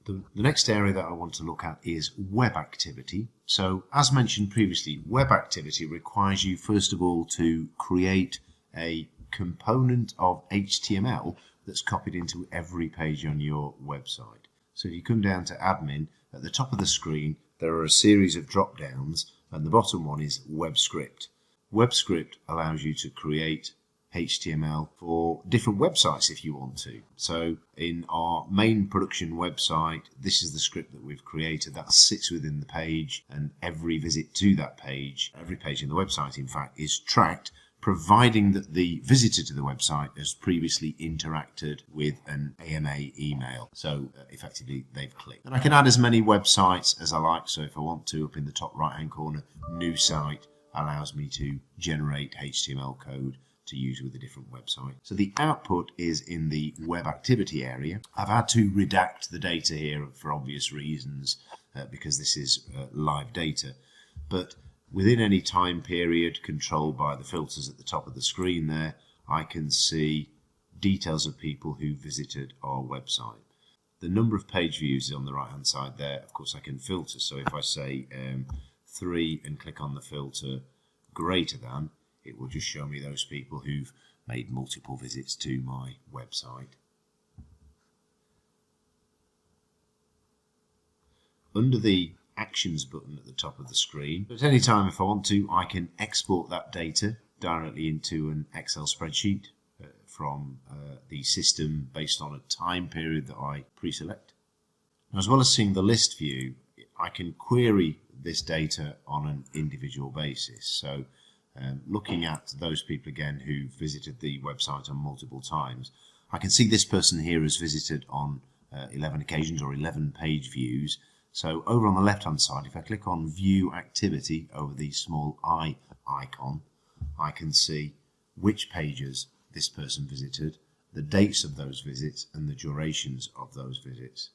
The next area that I want to look at is web activity. So as mentioned previously, web activity requires you first of all to create a component of HTML that's copied into every page on your website. So if you come down to admin, at the top of the screen there are a series of drop downs and the bottom one is web script. Web script allows you to create HTML for different websites if you want to. So in our main production website, this is the script that we've created that sits within the page, and every visit to that page, every page in the website in fact, is tracked, providing that the visitor to the website has previously interacted with an AMA email. So effectively they've clicked. And I can add as many websites as I like. So if I want to, up in the top right hand corner, new site allows me to generate HTML code to use with a different website. So the output is in the web activity area. I've had to redact the data here for obvious reasons because this is live data, but within any time period controlled by the filters at the top of the screen there, I can see details of people who visited our website. The number of page views is on the right hand side there. Of course I can filter, so if I say 3 and click on the filter greater than, it will just show me those people who've made multiple visits to my website. Under the Actions button at the top of the screen, at any time if I want to, I can export that data directly into an Excel spreadsheet from the system based on a time period that I pre-select. As well as seeing the list view, I can query this data on an individual basis. So looking at those people again who visited the website on multiple times, I can see this person here has visited on 11 occasions or 11 page views. So over on the left hand side, if I click on view activity over the small I icon, I can see which pages this person visited, the dates of those visits and the durations of those visits.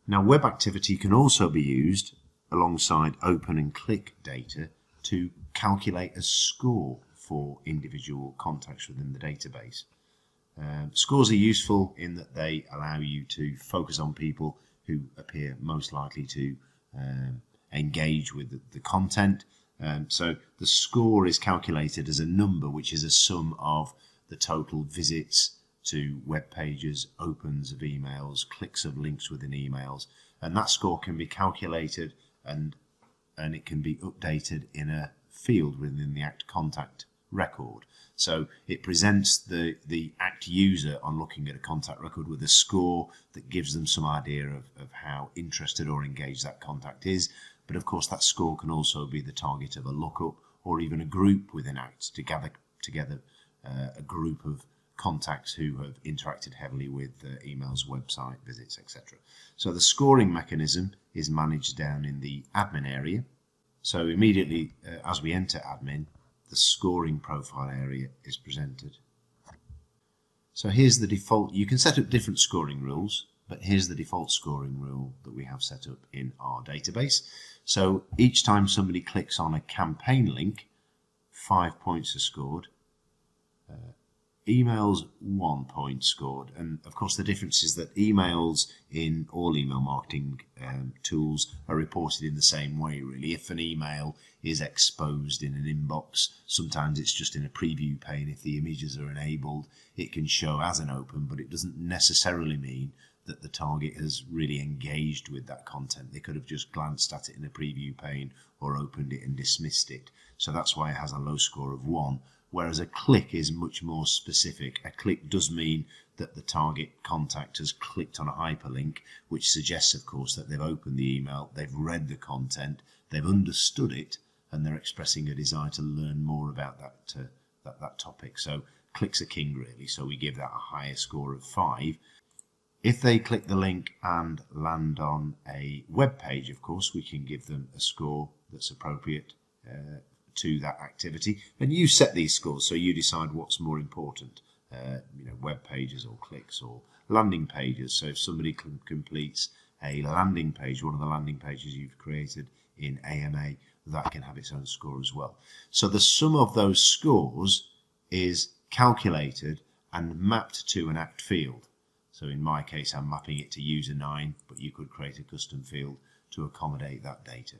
Now web activity can also be used alongside open and click data to calculate a score for individual contacts within the database. Scores are useful in that they allow you to focus on people who appear most likely to engage with the content. So the score is calculated as a number which is a sum of the total visits to web pages, opens of emails, clicks of links within emails, and that score can be calculated and it can be updated in a field within the Act contact record. So it presents the Act user on looking at a contact record with a score that gives them some idea of how interested or engaged that contact is. But of course that score can also be the target of a lookup or even a group within Act to gather together a group of contacts who have interacted heavily with emails, website visits, etc. So the scoring mechanism is managed down in the admin area. So immediately as we enter admin, the scoring profile area is presented. So here's the default. You can set up different scoring rules, but here's the default scoring rule that we have set up in our database. So each time somebody clicks on a campaign link, 5 points are scored. Emails, 1 point scored. And of course the difference is that emails in all email marketing tools are reported in the same way really. If an email is exposed in an inbox, sometimes it's just in a preview pane. If the images are enabled, it can show as an open, but it doesn't necessarily mean that the target has really engaged with that content. They could have just glanced at it in a preview pane or opened it and dismissed it. So that's why it has a low score of 1. Whereas a click is much more specific. A click does mean that the target contact has clicked on a hyperlink, which suggests, of course, that they've opened the email, they've read the content, they've understood it, and they're expressing a desire to learn more about that topic. So clicks are king, really. So we give that a higher score of 5. If they click the link and land on a web page, of course, we can give them a score that's appropriate to that activity, and you set these scores, so you decide what's more important, web pages or clicks or landing pages. So if somebody completes a landing page, one of the landing pages you've created in AMA, that can have its own score as well. So the sum of those scores is calculated and mapped to an Act field. So in my case, I'm mapping it to user 9, but you could create a custom field to accommodate that data.